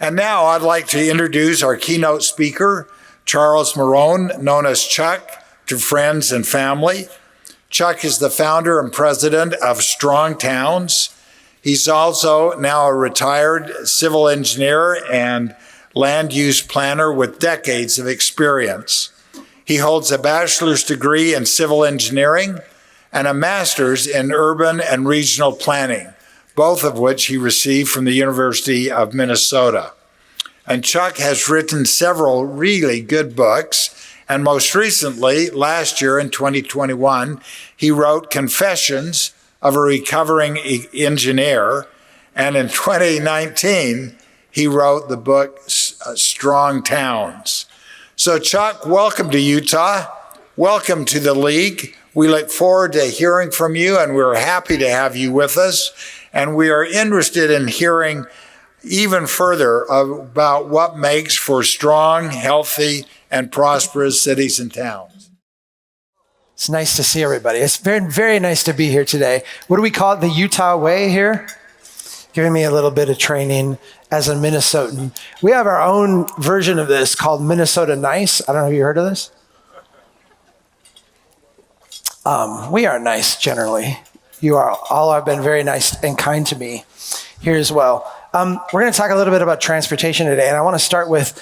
And now I'd like to introduce our keynote speaker, Charles Marohn, known as Chuck to friends and family. Chuck is the founder and president of Strong Towns. He's also now a retired civil engineer and land use planner with decades of experience. He holds a bachelor's degree in civil engineering and a master's in urban and regional planning, both of which he received from the University of Minnesota. And Chuck has written several really good books, and most recently, last year in 2021, he wrote Confessions of a Recovering Engineer, and in 2019, he wrote the book Strong Towns. So Chuck, welcome to Utah. Welcome to the League. We look forward to hearing from you, and we're happy to have you with us. And we are interested in hearing even further about what makes for strong, healthy, and prosperous cities and towns. It's nice to see everybody. It's very, very nice to be here today. What do we call it? The Utah way here? Giving me a little bit of training as a Minnesotan. We have our own version of this called Minnesota Nice. I don't know if you heard of this. We are nice generally. You are all have been very nice and kind to me here as well. We're going to talk a little bit about transportation today, and I want to start with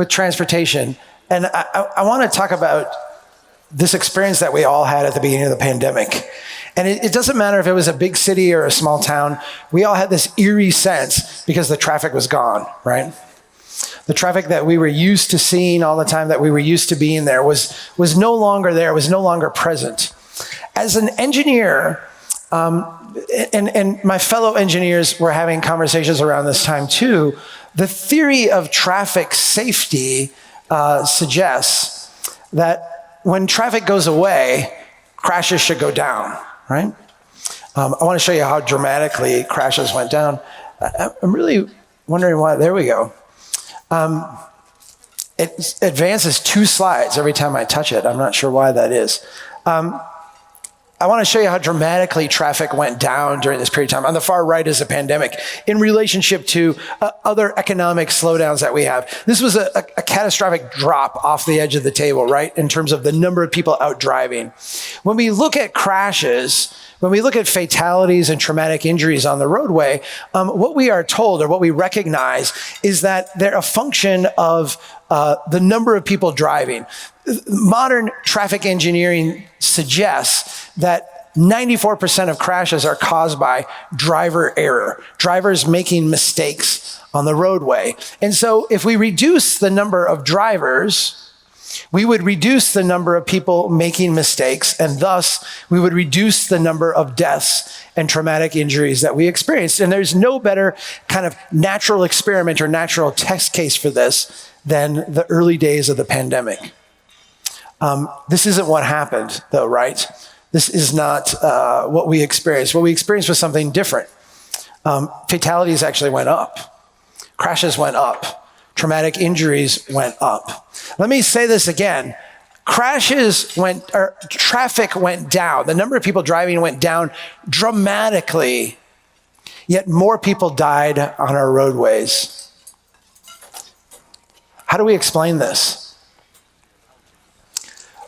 transportation, and I want to talk about this experience that we all had at the beginning of the pandemic. And it doesn't matter if it was a big city or a small town. We all had this eerie sense because the traffic was gone, right? The traffic that we were used to seeing all the time, that we were used to being there, was no longer there, was no longer present. As an engineer, and my fellow engineers were having conversations around this time too, the theory of traffic safety suggests that when traffic goes away, crashes should go down, right? I want to show you how dramatically crashes went down. I'm really wondering why. There we go. It advances 2 slides every time I touch it. I'm not sure why that is. I want to show you how dramatically traffic went down during this period of time. On the far right is the pandemic in relationship to other economic slowdowns that we have. This was a catastrophic drop off the edge of the table, right, in terms of the number of people out driving. When we look at crashes, when we look at fatalities and traumatic injuries on the roadway, what we are told or what we recognize is that they're a function of the number of people driving. Modern traffic engineering suggests that 94% of crashes are caused by driver error, drivers making mistakes on the roadway. And so if we reduce the number of drivers, we would reduce the number of people making mistakes, and thus we would reduce the number of deaths and traumatic injuries that we experienced. And there's no better kind of natural experiment or natural test case for this than the early days of the pandemic. This isn't what happened, though, right? This is not what we experienced. What we experienced was something different. Fatalities actually went up. Crashes went up. Traumatic injuries went up. Let me say this again. Traffic went down. The number of people driving went down dramatically, yet more people died on our roadways. How do we explain this?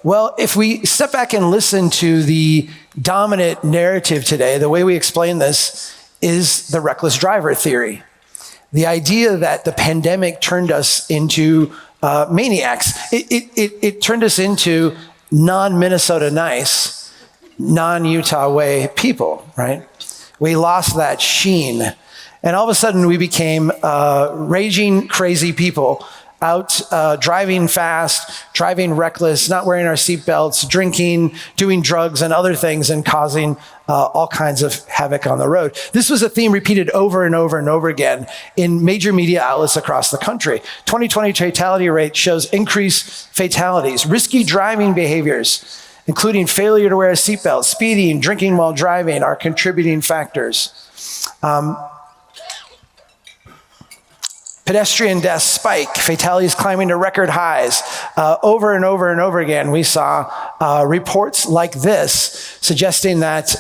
Well, if we step back and listen to the dominant narrative today, the way we explain this is the reckless driver theory. The idea that the pandemic turned us into maniacs. It turned us into non-Minnesota nice, non-Utah way people, right? We lost that sheen. And all of a sudden we became raging, crazy people out driving fast, driving reckless, not wearing our seatbelts, drinking, doing drugs and other things, and causing all kinds of havoc on the road. This was a theme repeated over and over and over again in major media outlets across the country. 2020 fatality rate shows increased fatalities. Risky driving behaviors, including failure to wear a seatbelt, speeding, drinking while driving, are contributing factors. Pedestrian deaths spike, fatalities climbing to record highs. Over and over and over again, we saw reports like this suggesting that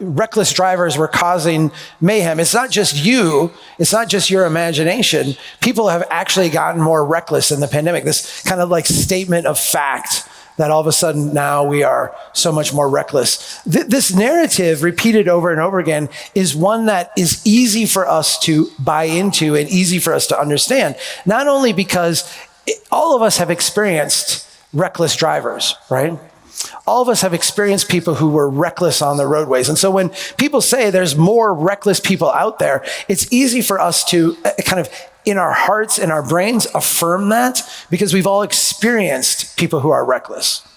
reckless drivers were causing mayhem. It's not just you. It's not just your imagination. People have actually gotten more reckless in the pandemic. This kind of like statement of fact that all of a sudden now we are so much more reckless. This narrative repeated over and over again is one that is easy for us to buy into and easy for us to understand. Not only because all of us have experienced reckless drivers, right? All of us have experienced people who were reckless on the roadways. And so when people say there's more reckless people out there, it's easy for us to kind of in our hearts, in our brains, affirm that because we've all experienced people who are reckless.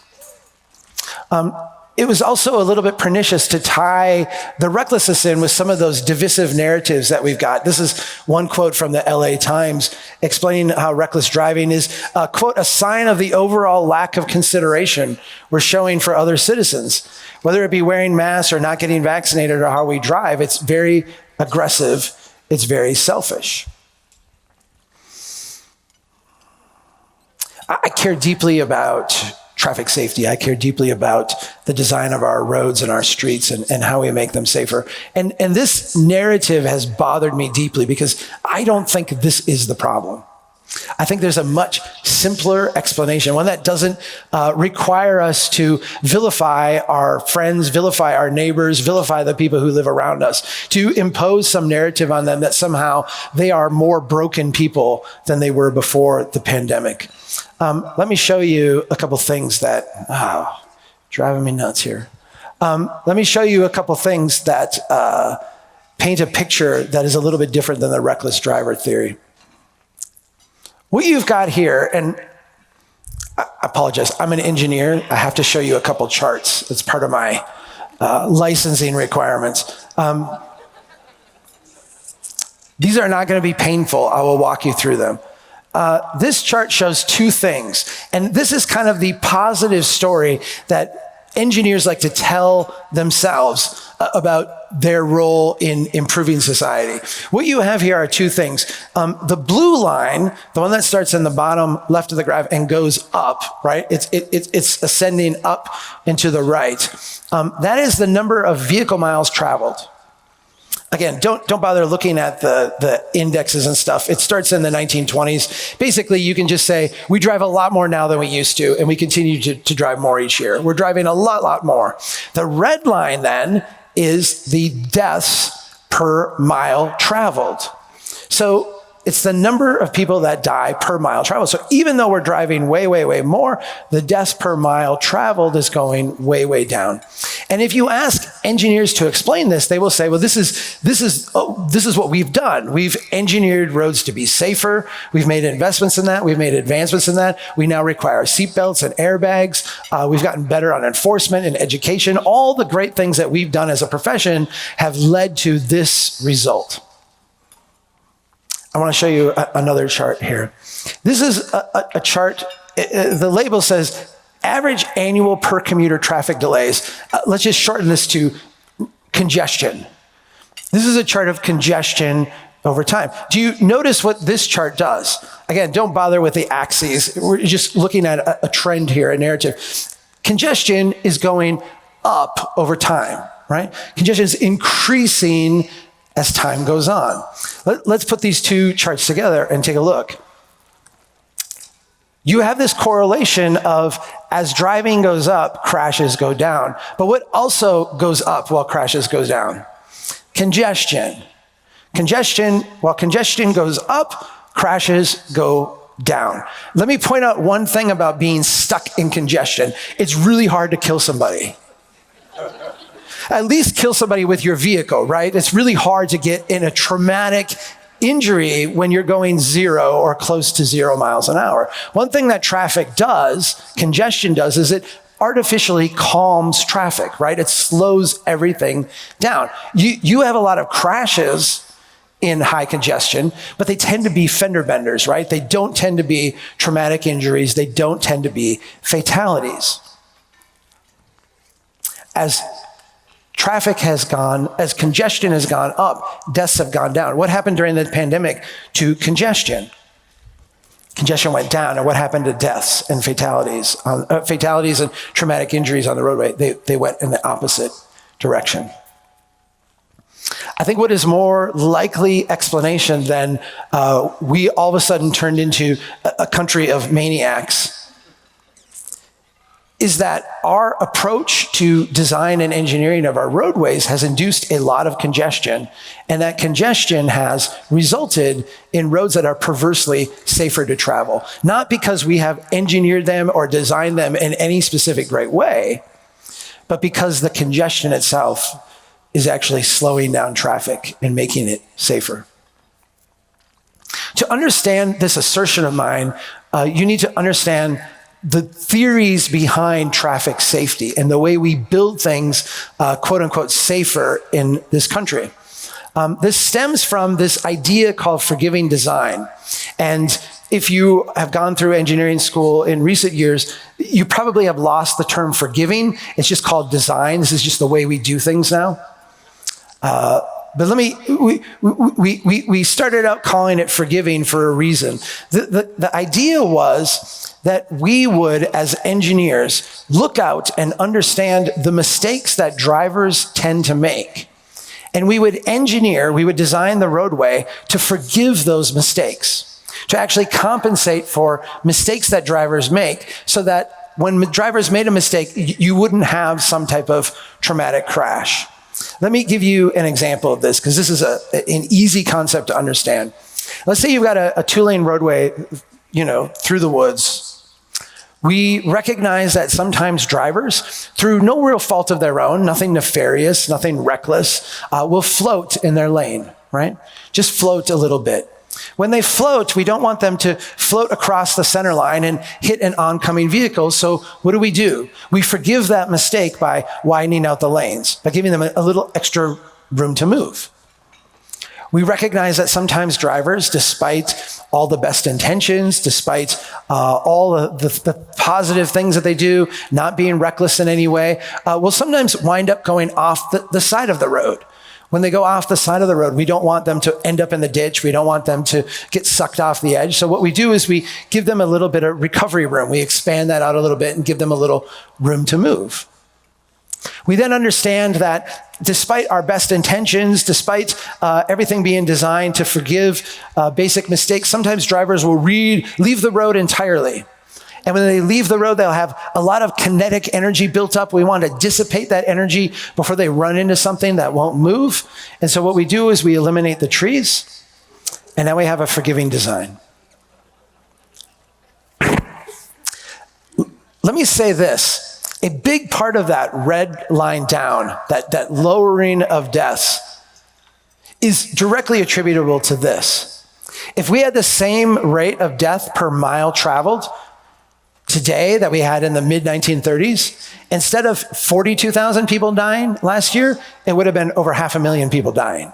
It was also a little bit pernicious to tie the recklessness in with some of those divisive narratives that we've got. This is one quote from the LA Times explaining how reckless driving is, quote, a sign of the overall lack of consideration we're showing for other citizens. Whether it be wearing masks or not getting vaccinated or how we drive, it's very aggressive. It's very selfish. I care deeply about traffic safety. I care deeply about the design of our roads and our streets and how we make them safer. And this narrative has bothered me deeply because I don't think this is the problem. I think there's a much simpler explanation, one that doesn't require us to vilify our friends, vilify our neighbors, vilify the people who live around us, to impose some narrative on them that somehow they are more broken people than they were before the pandemic. Let me show you a couple things that, driving me nuts here. Let me show you a couple things that paint a picture that is a little bit different than the reckless driver theory. What you've got here, and I apologize, I'm an engineer. I have to show you a couple charts. It's part of my licensing requirements. These are not going to be painful. I will walk you through them. This chart shows two things, and this is kind of the positive story that engineers like to tell themselves about their role in improving society. What you have here are two things. The blue line, the one that starts in the bottom left of the graph and goes up, right? It's ascending up and to the right. That is the number of vehicle miles traveled. Again, don't bother looking at the indexes and stuff. It starts in the 1920s. Basically, you can just say, we drive a lot more now than we used to, and we continue to drive more each year. We're driving a lot more. The red line then is the deaths per mile traveled. So it's the number of people that die per mile traveled. So even though we're driving way more, the deaths per mile traveled is going way down. And if you ask engineers to explain this, they will say, well, this is what we've done. We've engineered roads to be safer. We've made investments in that. We've made advancements in that. We now require seatbelts and airbags. We've gotten better on enforcement and education. All the great things that we've done as a profession have led to this result. I want to show you another chart here. This is a chart. The label says average annual per commuter traffic delays. Let's just shorten this to congestion. This is a chart of congestion over time. Do you notice what this chart does? Again, don't bother with the axes. We're just looking at a trend here, a narrative. Congestion is going up over time, right? Congestion is increasing as time goes on. Let's put these two charts together and take a look. You have this correlation of as driving goes up, crashes go down. But what also goes up while crashes go down? Congestion. While congestion goes up, crashes go down. Let me point out one thing about being stuck in congestion. It's really hard to kill somebody. At least kill somebody with your vehicle, right? It's really hard to get in a traumatic injury when you're going 0 or close to 0 miles an hour. One thing that traffic does, congestion does, is it artificially calms traffic, right? It slows everything down. You have a lot of crashes in high congestion, but they tend to be fender benders, right? They don't tend to be traumatic injuries. They don't tend to be fatalities. As congestion has gone up, deaths have gone down. What happened during the pandemic to congestion? Congestion went down, and what happened to deaths and fatalities? Fatalities and traumatic injuries on the roadway, they went in the opposite direction. I think what is more likely explanation than we all of a sudden turned into a country of maniacs is that our approach to design and engineering of our roadways has induced a lot of congestion, and that congestion has resulted in roads that are perversely safer to travel. Not because we have engineered them or designed them in any specific great way, but because the congestion itself is actually slowing down traffic and making it safer. To understand this assertion of mine, you need to understand the theories behind traffic safety and the way we build things, quote unquote, safer in this country. This stems from this idea called forgiving design. And if you have gone through engineering school in recent years, you probably have lost the term forgiving. It's just called design. This is just the way we do things now. But we started out calling it forgiving for a reason. The idea was that we would, as engineers, look out and understand the mistakes that drivers tend to make. And we would design the roadway to forgive those mistakes, to actually compensate for mistakes that drivers make, so that when drivers made a mistake, you wouldn't have some type of traumatic crash. Let me give you an example of this, because this is an easy concept to understand. Let's say you've got a two-lane roadway, through the woods. We recognize that sometimes drivers, through no real fault of their own, nothing nefarious, nothing reckless, will float in their lane, right? Just float a little bit. When they float, we don't want them to float across the center line and hit an oncoming vehicle. So what do? We forgive that mistake by widening out the lanes, by giving them a little extra room to move. We recognize that sometimes drivers, despite all the best intentions, despite all the positive things that they do, not being reckless in any way, will sometimes wind up going off the side of the road. When they go off the side of the road, we don't want them to end up in the ditch. We don't want them to get sucked off the edge. So what we do is we give them a little bit of recovery room. We expand that out a little bit and give them a little room to move. We then understand that despite our best intentions, despite everything being designed to forgive basic mistakes, sometimes drivers will leave the road entirely. And when they leave the road, they'll have a lot of kinetic energy built up. We want to dissipate that energy before they run into something that won't move. And so what we do is we eliminate the trees, and now we have a forgiving design. Let me say this. A big part of that red line down, that lowering of deaths, is directly attributable to this. If we had the same rate of death per mile traveled today that we had in the mid-1930s, instead of 42,000 people dying last year, it would have been over 500,000 people dying.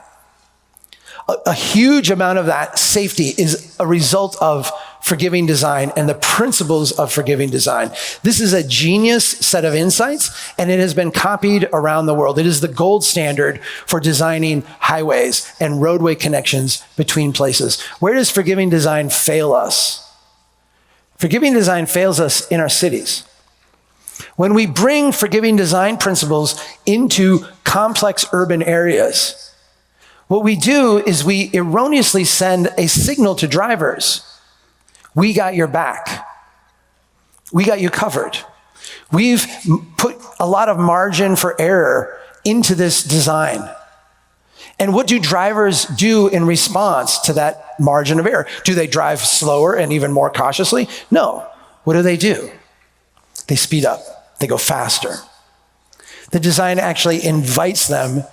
A huge amount of that safety is a result of forgiving design and the principles of forgiving design. This is a genius set of insights, and it has been copied around the world. It is the gold standard for designing highways and roadway connections between places. Where does forgiving design fail us? Forgiving design fails us in our cities. When we bring forgiving design principles into complex urban areas, what we do is we erroneously send a signal to drivers. We got your back. We got you covered. We've put a lot of margin for error into this design. And what do drivers do in response to that margin of error? Do they drive slower and even more cautiously? No. What do? They speed up. They go faster. The design actually invites them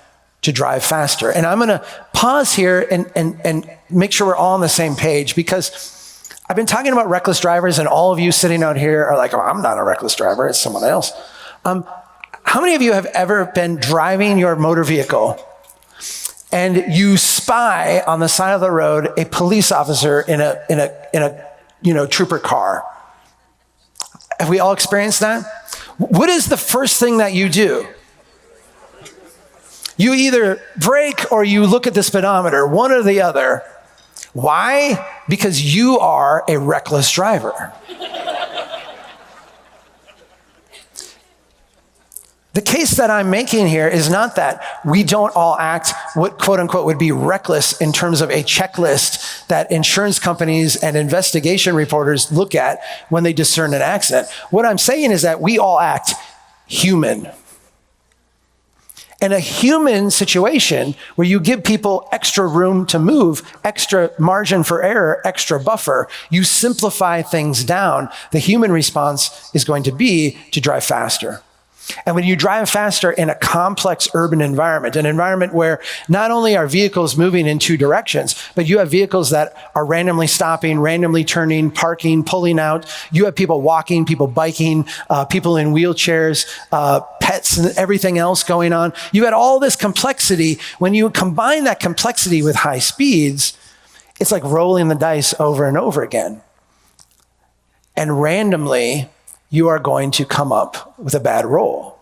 to drive faster. And I'm going to pause here and make sure we're all on the same page, because I've been talking about reckless drivers, and all of you sitting out here are like, oh, I'm not a reckless driver, it's someone else. How many of you have ever been driving your motor vehicle and you spy on the side of the road a police officer in a trooper car? Have we all experienced that? What is the first thing that you do? You either brake or you look at the speedometer, one or the other. Why? Because you are a reckless driver. The case that I'm making here is not that we don't all act what quote unquote would be reckless in terms of a checklist that insurance companies and investigation reporters look at when they discern an accident. What I'm saying is that we all act human. In a human situation where you give people extra room to move, extra margin for error, extra buffer, you simplify things down, the human response is going to be to drive faster. And when you drive faster in a complex urban environment, an environment where not only are vehicles moving in two directions, but you have vehicles that are randomly stopping, randomly turning, parking, pulling out. You have people walking, people biking, people in wheelchairs, pets and everything else going on. You had all this complexity. When you combine that complexity with high speeds, it's like rolling the dice over and over again. And randomly, you are going to come up with a bad roll.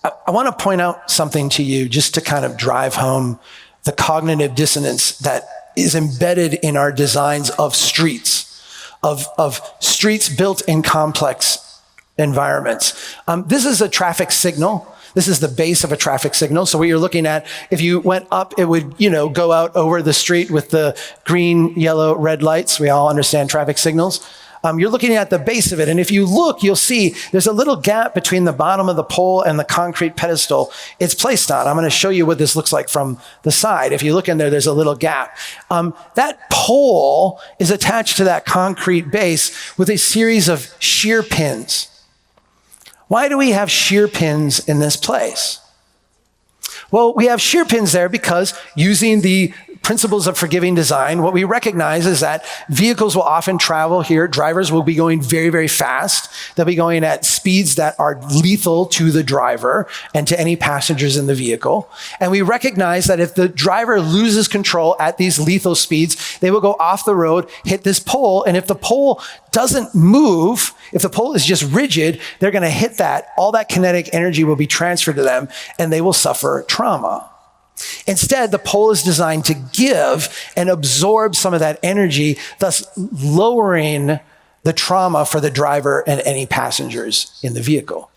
I want to point out something to you just to kind of drive home the cognitive dissonance that is embedded in our designs of streets, of streets built in complex environments. This is a traffic signal. This is the base of a traffic signal. So what you're looking at, if you went up, it would, go out over the street with the green, yellow, red lights. We all understand traffic signals. You're looking at the base of it. And if you look, you'll see there's a little gap between the bottom of the pole and the concrete pedestal it's placed on. I'm going to show you what this looks like from the side. If you look in there, there's a little gap. That pole is attached to that concrete base with a series of shear pins. Why do we have shear pins in this place? Well, we have shear pins there because using the principles of forgiving design, what we recognize is that vehicles will often travel here. Drivers will be going very, very fast. They'll be going at speeds that are lethal to the driver and to any passengers in the vehicle. And we recognize that if the driver loses control at these lethal speeds, they will go off the road, hit this pole, and if the pole doesn't move, if the pole is just rigid, they're going to hit that. All that kinetic energy will be transferred to them, and they will suffer trauma. Instead, the pole is designed to give and absorb some of that energy, thus lowering the trauma for the driver and any passengers in the vehicle.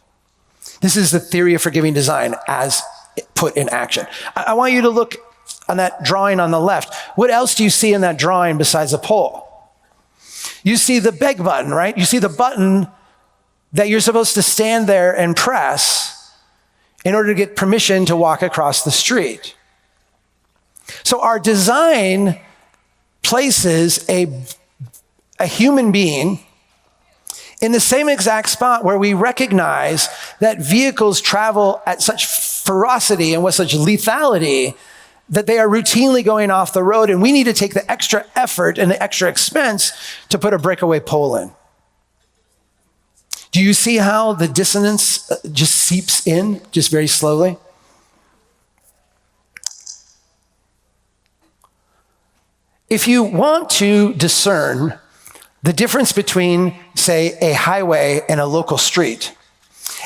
This is the theory of forgiving design as put in action. I want you to look on that drawing on the left. What else do you see in that drawing besides the pole? You see the beg button, right? You see the button that you're supposed to stand there and press in order to get permission to walk across the street. So our design places a human being in the same exact spot where we recognize that vehicles travel at such ferocity and with such lethality that they are routinely going off the road, and we need to take the extra effort and the extra expense to put a breakaway pole in. Do you see how the dissonance just seeps in, just very slowly? If you want to discern the difference between, say, a highway and a local street,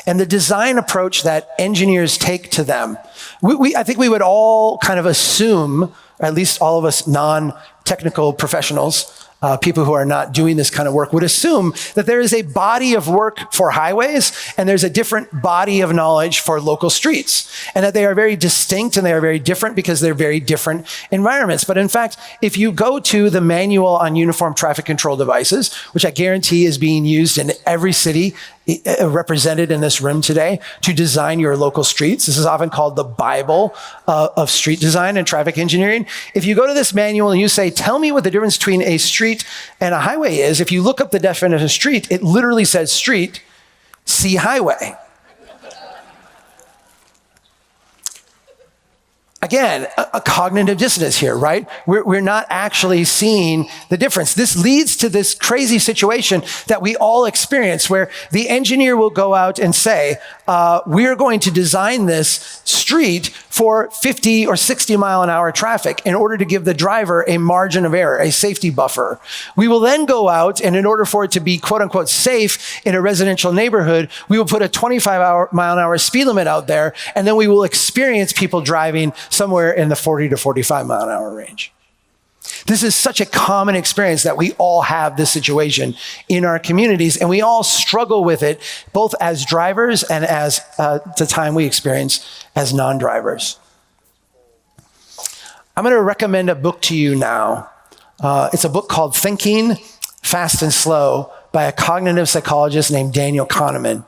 and the design approach that engineers take to them, I think we would all kind of assume, or at least all of us non-technical professionals, people who are not doing this kind of work, would assume that there is a body of work for highways and there's a different body of knowledge for local streets, and that they are very distinct and they are very different because they're very different environments. But in fact, if you go to the manual on uniform traffic control devices, which I guarantee is being used in every city represented in this room today to design your local streets. This is often called the Bible of street design and traffic engineering. If you go to this manual and you say, tell me what the difference between a street and a highway is, if you look up the definition of street, it literally says street, see highway. Again, a cognitive dissonance here, right? We're not actually seeing the difference. This leads to this crazy situation that we all experience where the engineer will go out and say, we're going to design this street for 50 or 60 mile an hour traffic in order to give the driver a margin of error, a safety buffer. We will then go out, and in order for it to be quote unquote safe in a residential neighborhood, we will put a 25 mile an hour speed limit out there, and then we will experience people driving somewhere in the 40 to 45 mile an hour range. This is such a common experience that we all have this situation in our communities, and we all struggle with it, both as drivers and as the time we experience as non-drivers. I'm going to recommend a book to you now. It's a book called Thinking, Fast and Slow by a cognitive psychologist named Daniel Kahneman.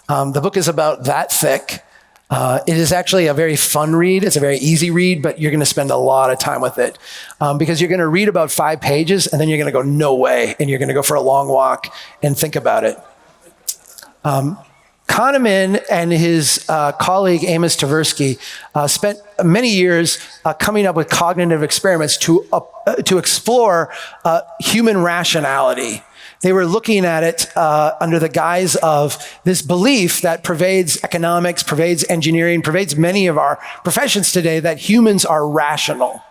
The book is about that thick. It is actually a very fun read. It's a very easy read, but you're going to spend a lot of time with it because you're going to read about 5 pages and then you're going to go, no way. And you're going to go for a long walk and think about it. Kahneman and his colleague Amos Tversky spent many years coming up with cognitive experiments to explore human rationality. They were looking at it under the guise of this belief that pervades economics, pervades engineering, pervades many of our professions today, that humans are rational.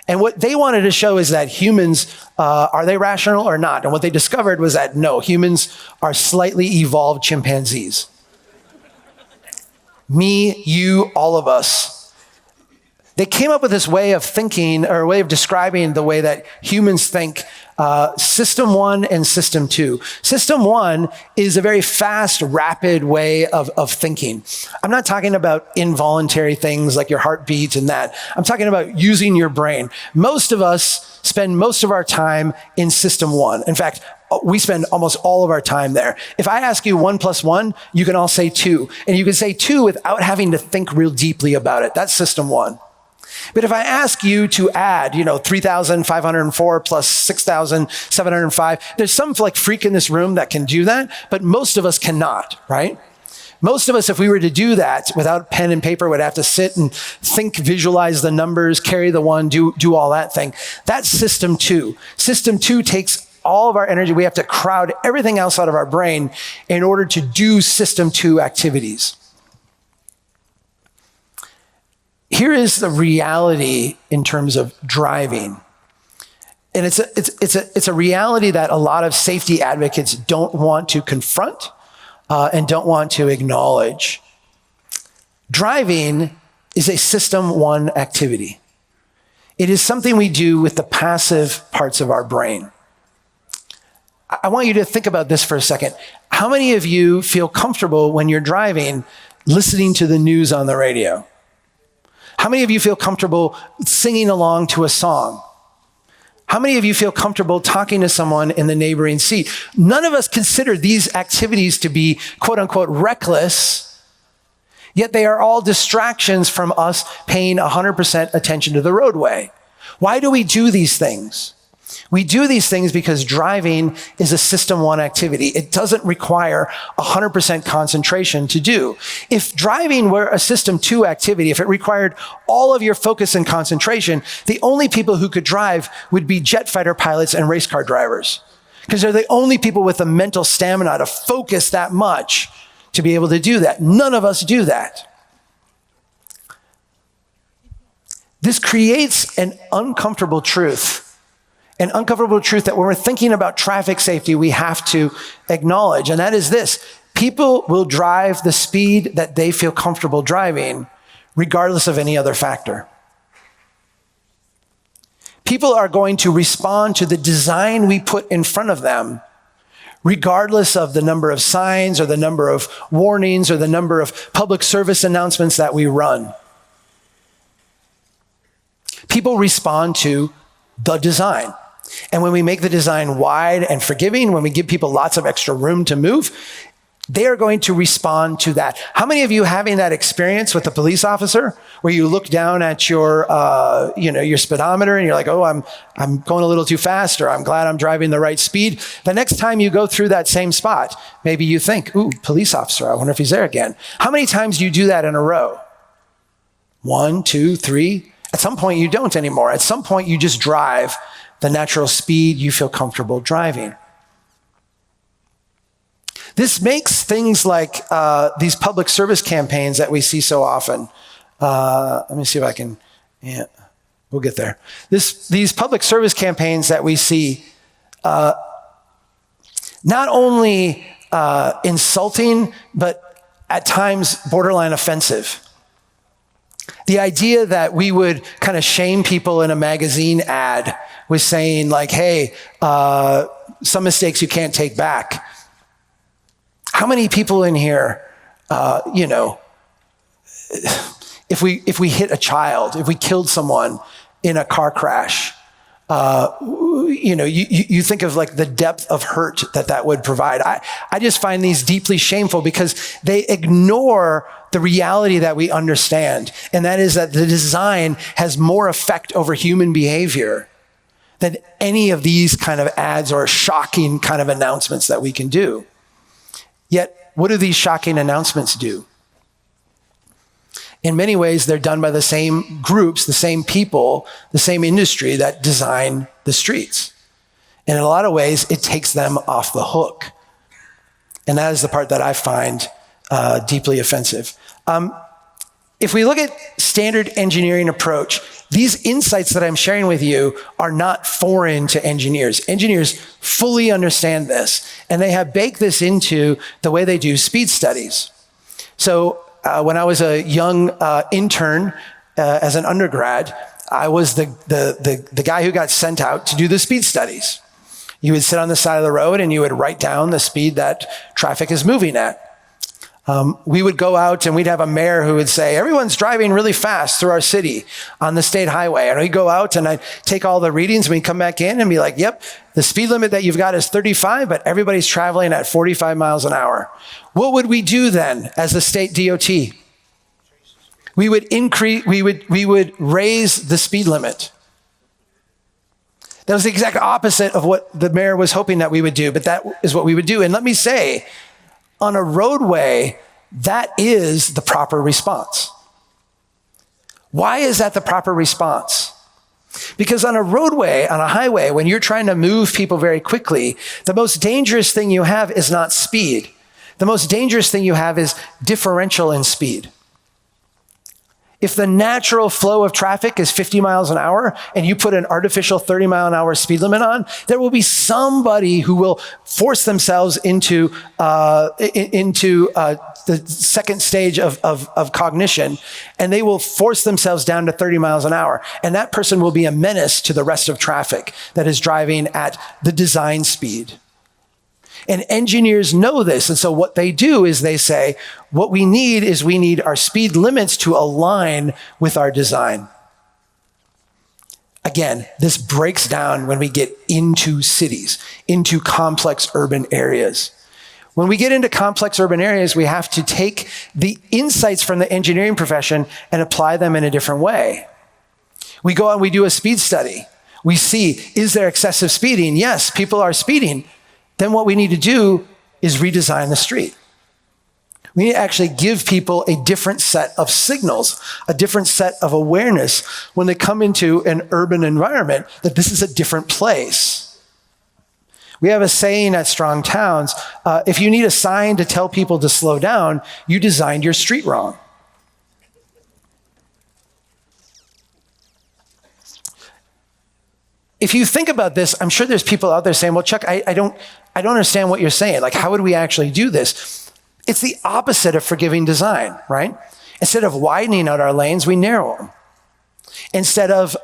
And what they wanted to show is that humans, are they rational or not? And what they discovered was that no, humans are slightly evolved chimpanzees. Me, you, all of us. They came up with this way of thinking, or a way of describing the way that humans think, System 1 and System 2. System 1 is a very fast, rapid way of thinking. I'm not talking about involuntary things like your heartbeat and that. I'm talking about using your brain. Most of us spend most of our time in System 1. In fact, we spend almost all of our time there. If I ask you 1 + 1, you can all say 2. And you can say 2 without having to think real deeply about it. That's System 1. But if I ask you to add, 3,504 plus 6,705, there's some freak in this room that can do that, but most of us cannot, right? Most of us, if we were to do that without pen and paper, would have to sit and think, visualize the numbers, carry the one, do all that thing. That's System 2. System 2 takes all of our energy. We have to crowd everything else out of our brain in order to do System 2 activities. Here is the reality in terms of driving. And it's a reality that a lot of safety advocates don't want to confront and don't want to acknowledge. Driving is a System 1 activity. It is something we do with the passive parts of our brain. I want you to think about this for a second. How many of you feel comfortable when you're driving listening to the news on the radio? How many of you feel comfortable singing along to a song? How many of you feel comfortable talking to someone in the neighboring seat? None of us consider these activities to be quote unquote reckless, yet they are all distractions from us paying 100% attention to the roadway. Why do we do these things? We do these things because driving is a System 1 activity. It doesn't require 100% concentration to do. If driving were a System 2 activity, if it required all of your focus and concentration, the only people who could drive would be jet fighter pilots and race car drivers, because they're the only people with the mental stamina to focus that much to be able to do that. None of us do that. This creates an uncomfortable truth. An uncomfortable truth that when we're thinking about traffic safety, we have to acknowledge, and that is this: people will drive the speed that they feel comfortable driving, regardless of any other factor. People are going to respond to the design we put in front of them, regardless of the number of signs or the number of warnings or the number of public service announcements that we run. People respond to the design. And when we make the design wide and forgiving, when we give people lots of extra room to move, they are going to respond to that. How many of you having that experience with a police officer where you look down at your speedometer and you're like, oh, I'm going a little too fast, or I'm glad I'm driving the right speed. The next time you go through that same spot, maybe you think, ooh, police officer, I wonder if he's there again. How many times do you do that in a row? 1, 2, 3. At some point you don't anymore. At some point you just drive the natural speed you feel comfortable driving. This makes things like these public service campaigns that we see so often. Let me see if I can, we'll get there. These public service campaigns that we see, not only insulting, but at times borderline offensive. The idea that we would kind of shame people in a magazine ad was saying like, hey, some mistakes you can't take back. How many people in here, if we hit a child, if we killed someone in a car crash, you think of like the depth of hurt that would provide. I just find these deeply shameful because they ignore the reality that we understand. And that is that the design has more effect over human behavior than any of these kind of ads or shocking kind of announcements that we can do. Yet, what do these shocking announcements do? In many ways, they're done by the same groups, the same people, the same industry that design the streets. And in a lot of ways, it takes them off the hook. And that is the part that I find deeply offensive. If we look at standard engineering approach, these insights that I'm sharing with you are not foreign to engineers. Engineers fully understand this, and they have baked this into the way they do speed studies. So when I was a young intern as an undergrad, I was the guy who got sent out to do the speed studies. You would sit on the side of the road and you would write down the speed that traffic is moving at. We would go out and we'd have a mayor who would say, everyone's driving really fast through our city on the state highway. And we'd go out and I'd take all the readings and we'd come back in and be like, yep, the speed limit that you've got is 35, but everybody's traveling at 45 miles an hour. What would we do then as the state DOT? We would raise the speed limit. That was the exact opposite of what the mayor was hoping that we would do, but that is what we would do. And let me say, on a roadway, that is the proper response. Why is that the proper response? Because on a roadway, on a highway, when you're trying to move people very quickly, the most dangerous thing you have is not speed. The most dangerous thing you have is differential in speed. If the natural flow of traffic is 50 miles an hour and you put an artificial 30 mile an hour speed limit on, there will be somebody who will force themselves into the second stage of cognition, and they will force themselves down to 30 miles an hour. And that person will be a menace to the rest of traffic that is driving at the design speed. And engineers know this. And so what they do is they say, what we need our speed limits to align with our design. Again, this breaks down when we get into cities, into complex urban areas. When we get into complex urban areas, we have to take the insights from the engineering profession and apply them in a different way. We go out and we do a speed study. We see, is there excessive speeding? Yes, people are speeding. Then what we need to do is redesign the street. We need to actually give people a different set of signals, a different set of awareness when they come into an urban environment that this is a different place. We have a saying at Strong Towns, if you need a sign to tell people to slow down, you designed your street wrong. If you think about this, I'm sure there's people out there saying, well, Chuck, I don't understand what you're saying. Like, how would we actually do this? It's the opposite of forgiving design, right? Instead of widening out our lanes, we narrow them. Instead of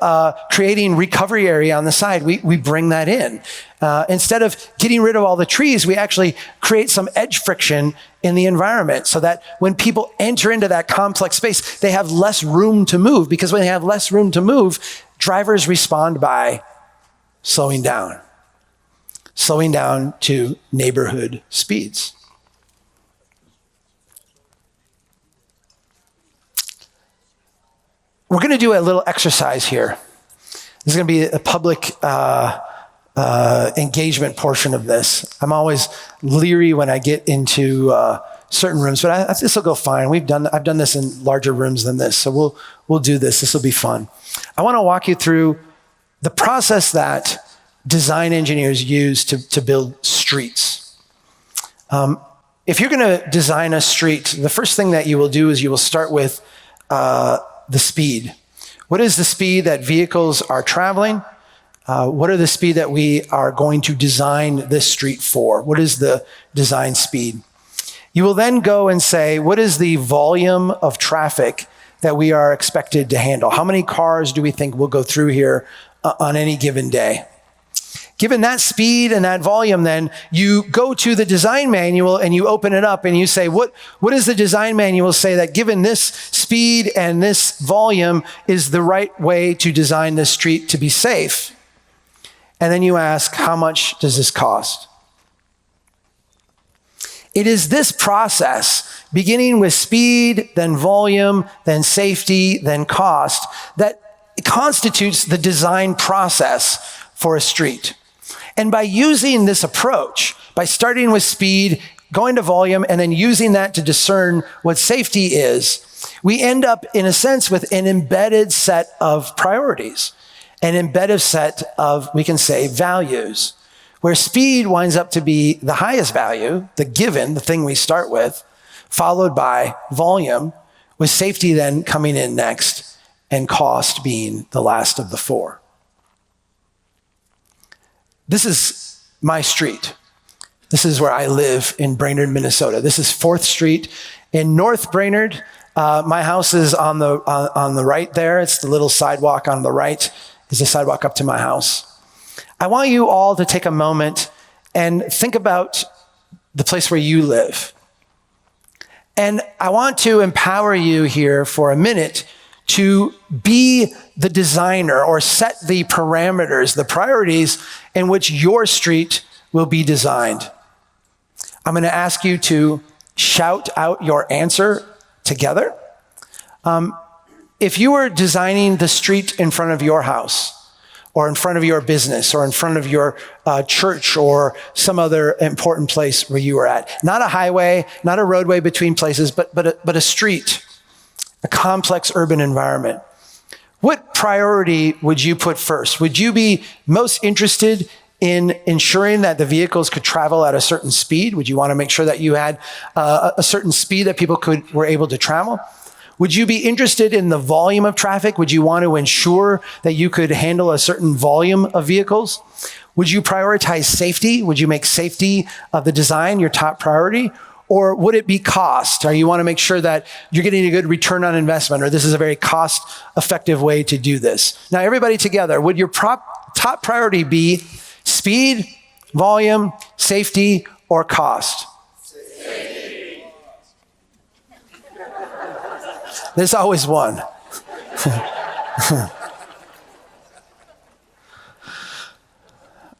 creating recovery area on the side, we bring that in. Instead of getting rid of all the trees, we actually create some edge friction in the environment so that when people enter into that complex space, they have less room to move. Because when they have less room to move, drivers respond by slowing down to neighborhood speeds. We're going to do a little exercise here. This is going to be a public engagement portion of this. I'm always leery when I get into certain rooms, but this will go fine. I've done this in larger rooms than this, so we'll do this. This will be fun. I want to walk you through the process that design engineers use to build streets. If you're going to design a street, the first thing that you will do is you will start with the speed. What is the speed that vehicles are traveling? What are the speed that we are going to design this street for? What is the design speed? You will then go and say, what is the volume of traffic that we are expected to handle? How many cars do we think will go through here on any given day. Given that speed and that volume, then you go to the design manual and you open it up and you say, what does the design manual say that given this speed and this volume is the right way to design this street to be safe? And then you ask, how much does this cost? It is this process, beginning with speed, then volume, then safety, then cost, that constitutes the design process for a street. And by using this approach, by starting with speed, going to volume, and then using that to discern what safety is, we end up, in a sense, with an embedded set of priorities, an embedded set of, we can say, values, where speed winds up to be the highest value, the given, the thing we start with, followed by volume, with safety then coming in next, and cost being the last of the four. This is my street. This is where I live in Brainerd, Minnesota. This is 4th Street in North Brainerd. My house is on the right there. It's the little sidewalk on the right. Is the sidewalk up to my house. I want you all to take a moment and think about the place where you live. And I want to empower you here for a minute to be the designer or set the parameters, the priorities in which your street will be designed. I'm going to ask you to shout out your answer together. If you were designing the street in front of your house, or in front of your business, or in front of your church, or some other important place where you are at, not a highway, not a roadway between places, but a street, a complex urban environment, what priority would you put first? Would you be most interested in ensuring that the vehicles could travel at a certain speed? Would you want to make sure that you had a certain speed that people were able to travel? Would you be interested in the volume of traffic? Would you want to ensure that you could handle a certain volume of vehicles? Would you prioritize safety? Would you make safety of the design your top priority? Or would it be cost? Or you want to make sure that you're getting a good return on investment, or this is a very cost-effective way to do this? Now, everybody together, would your top priority be speed, volume, safety, or cost? Safety. There's always one.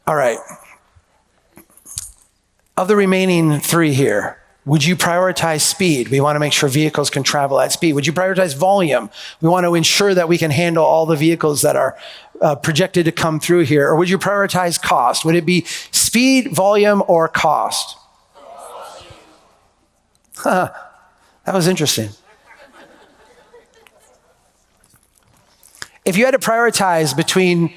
All right. Of the remaining three here, would you prioritize speed? We want to make sure vehicles can travel at speed. Would you prioritize volume? We want to ensure that we can handle all the vehicles that are projected to come through here. Or would you prioritize cost? Would it be speed, volume, or cost? That was interesting. If you had to prioritize between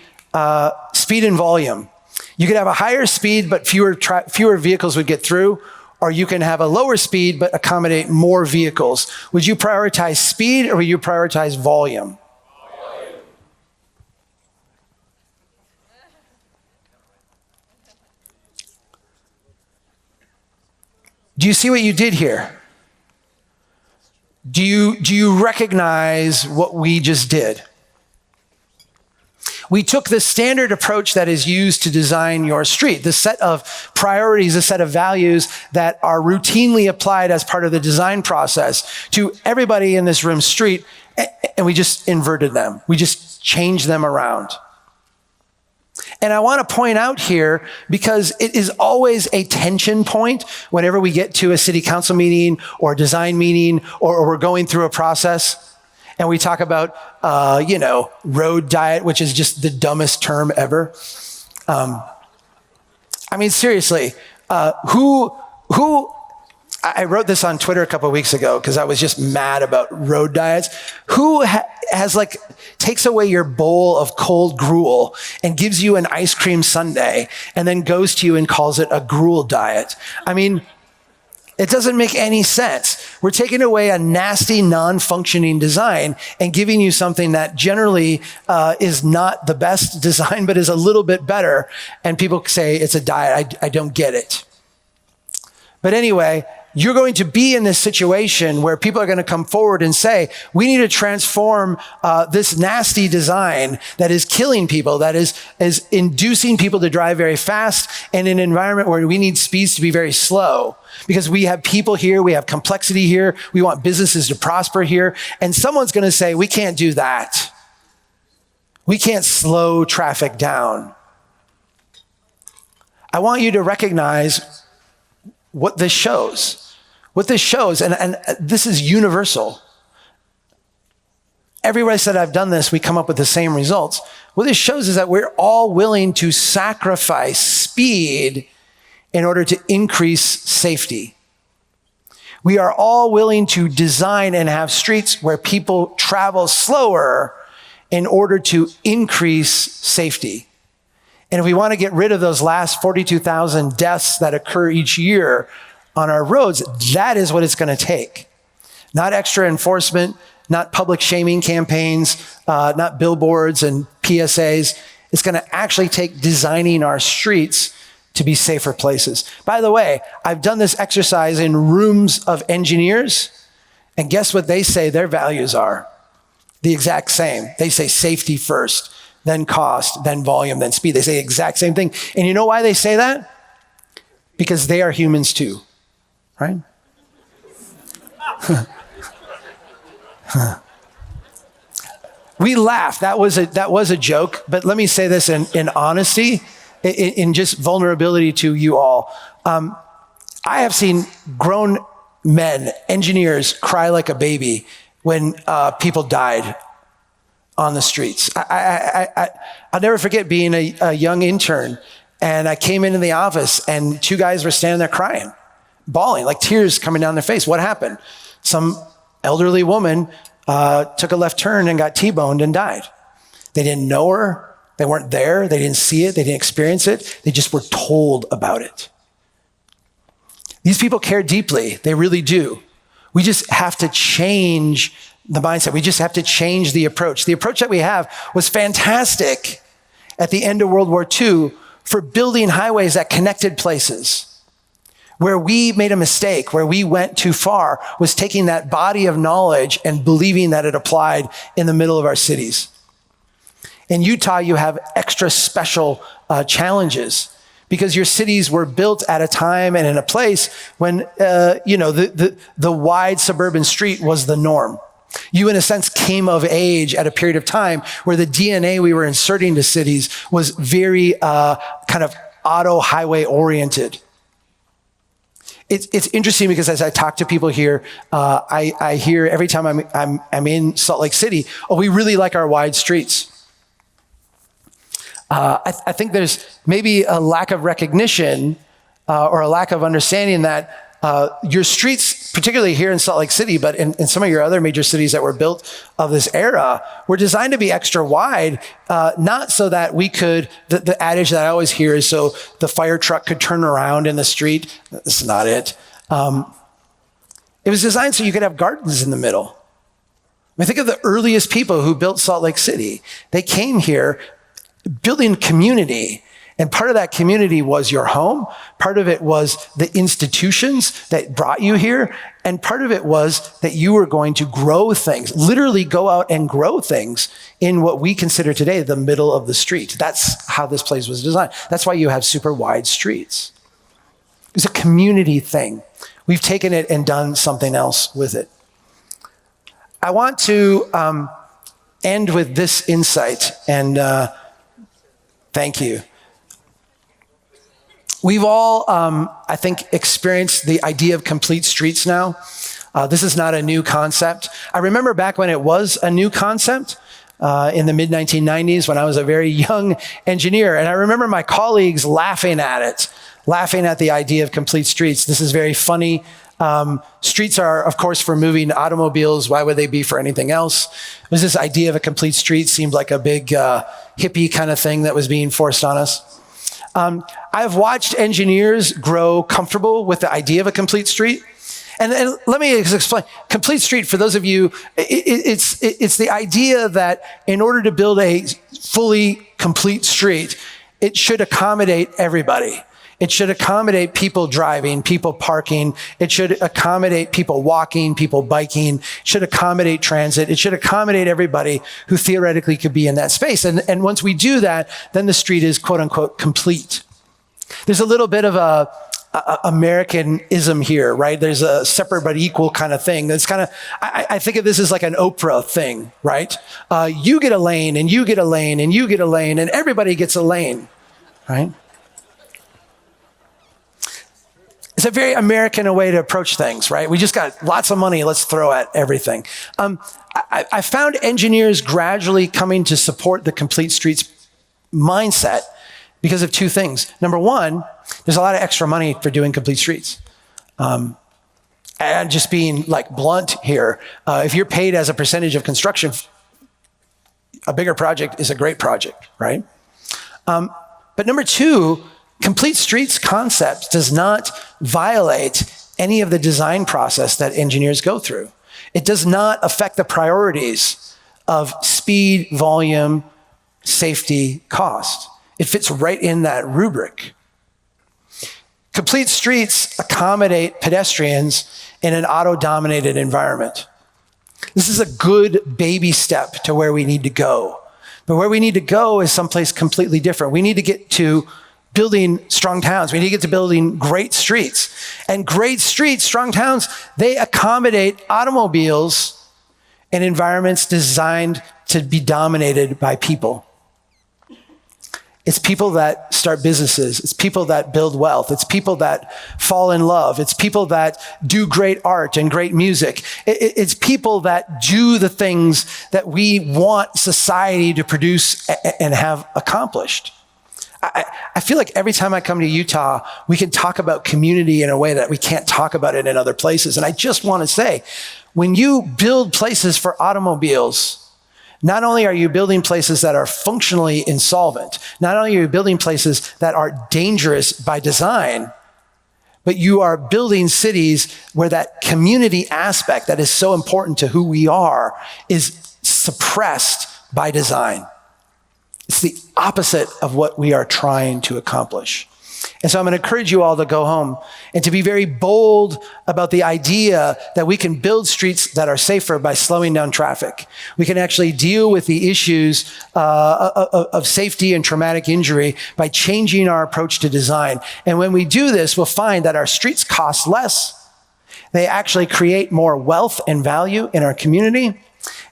speed and volume, you could have a higher speed, but fewer vehicles would get through, or you can have a lower speed, but accommodate more vehicles. Would you prioritize speed, or would you prioritize volume? Do you see what you did here? Do you recognize what we just did? We took the standard approach that is used to design your street, the set of priorities, a set of values that are routinely applied as part of the design process to everybody in this room's street, and we just inverted them. We just changed them around. And I want to point out here, because it is always a tension point whenever we get to a city council meeting or a design meeting, or we're going through a process. And we talk about, road diet, which is just the dumbest term ever. Seriously, I wrote this on Twitter a couple of weeks ago because I was just mad about road diets. Who takes away your bowl of cold gruel and gives you an ice cream sundae and then goes to you and calls it a gruel diet? It doesn't make any sense. We're taking away a nasty, non-functioning design and giving you something that generally is not the best design, but is a little bit better. And people say it's a diet. I don't get it. But anyway, you're going to be in this situation where people are going to come forward and say, we need to transform this nasty design that is killing people, that is inducing people to drive very fast in an environment where we need speeds to be very slow. Because we have people here, we have complexity here, we want businesses to prosper here, and someone's going to say, we can't do that. We can't slow traffic down. I want you to recognize what this shows. What this shows, and this is universal. Everywhere I said I've done this, we come up with the same results. What this shows is that we're all willing to sacrifice speed in order to increase safety. We are all willing to design and have streets where people travel slower in order to increase safety. And if we want to get rid of those last 42,000 deaths that occur each year on our roads, that is what it's going to take. Not extra enforcement, not public shaming campaigns, not billboards and PSAs. It's going to actually take designing our streets to be safer places. By the way, I've done this exercise in rooms of engineers, and guess what they say their values are? The exact same. They say safety first, then cost, then volume, then speed. They say the exact same thing. And you know why they say that? Because they are humans too, right? We laugh. That was a joke, but let me say this in honesty, in just vulnerability to you all. I have seen grown men, engineers, cry like a baby when people died on the streets. I'll never forget being a young intern, and I came into the office and two guys were standing there crying, bawling, like tears coming down their face. What happened? Some elderly woman took a left turn and got T-boned and died. They didn't know her. They weren't there. They didn't see it. They didn't experience it. They just were told about it. These people care deeply. They really do. We just have to change the mindset. We just have to change the approach. The approach that we have was fantastic at the end of World War II for building highways that connected places. Where we made a mistake, where we went too far, was taking that body of knowledge and believing that it applied in the middle of our cities. In Utah, you have extra special challenges because your cities were built at a time and in a place when, the wide suburban street was the norm. You, in a sense, came of age at a period of time where the DNA we were inserting to cities was very kind of auto highway oriented. It's interesting because as I talk to people here, I hear every time I'm in Salt Lake City, oh, we really like our wide streets. I think there's maybe a lack of recognition or a lack of understanding that your streets, particularly here in Salt Lake City, but in some of your other major cities that were built of this era, were designed to be extra wide, not so that we could, the adage that I always hear is so the fire truck could turn around in the street. That's not it. It was designed so you could have gardens in the middle. I mean, think of the earliest people who built Salt Lake City. They came here building community. And part of that community was your home. Part of it was the institutions that brought you here. And part of it was that you were going to grow things, literally go out and grow things in what we consider today the middle of the street. That's how this place was designed. That's why you have super wide streets. It's a community thing. We've taken it and done something else with it. I want to end with this insight, and thank you. We've all, I think, experienced the idea of complete streets now. This is not a new concept. I remember back when it was a new concept in the mid-1990s when I was a very young engineer. And I remember my colleagues laughing at it, laughing at the idea of complete streets. This is very funny. Streets are, of course, for moving automobiles. Why would they be for anything else? It was this idea of a complete street seemed like a big hippie kind of thing that was being forced on us. I've watched engineers grow comfortable with the idea of a complete street. And let me explain. Complete street, for those of you, it's the idea that in order to build a fully complete street, it should accommodate everybody. It should accommodate people driving, people parking. It should accommodate people walking, people biking. It should accommodate transit. It should accommodate everybody who theoretically could be in that space. And once we do that, then the street is quote unquote complete. There's a little bit of a Americanism here, right? There's a separate but equal kind of thing. That's kind of, I think of this as like an Oprah thing, right? You get a lane and you get a lane and you get a lane and everybody gets a lane, right? It's a very American way to approach things, right? We just got lots of money, let's throw at everything. I found engineers gradually coming to support the complete streets mindset because of two things. Number one, there's a lot of extra money for doing complete streets. And just being like blunt here, if you're paid as a percentage of construction, a bigger project is a great project, right? But number two, complete streets concept does not violate any of the design process that engineers go through. It does not affect the priorities of speed, volume, safety, cost. It fits right in that rubric. Complete streets accommodate pedestrians in an auto-dominated environment. This is a good baby step to where we need to go. But where we need to go is someplace completely different. We need to get to building strong towns. We need to get to building great streets. And great streets, strong towns, they accommodate automobiles in environments designed to be dominated by people. It's people that start businesses. It's people that build wealth. It's people that fall in love. It's people that do great art and great music. It's people that do the things that we want society to produce and have accomplished. I feel like every time I come to Utah, we can talk about community in a way that we can't talk about it in other places. And I just want to say, when you build places for automobiles, not only are you building places that are functionally insolvent, not only are you building places that are dangerous by design, but you are building cities where that community aspect that is so important to who we are is suppressed by design. It's the opposite of what we are trying to accomplish. And so I'm going to encourage you all to go home and to be very bold about the idea that we can build streets that are safer by slowing down traffic. We can actually deal with the issues of safety and traumatic injury by changing our approach to design. And when we do this, we'll find that our streets cost less. They actually create more wealth and value in our community.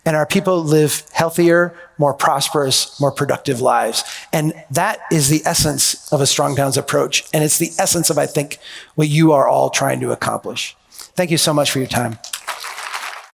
And our people live healthier, more prosperous, more productive lives. And that is the essence of a Strong Towns approach. And it's the essence of, I think, what you are all trying to accomplish. Thank you so much for your time.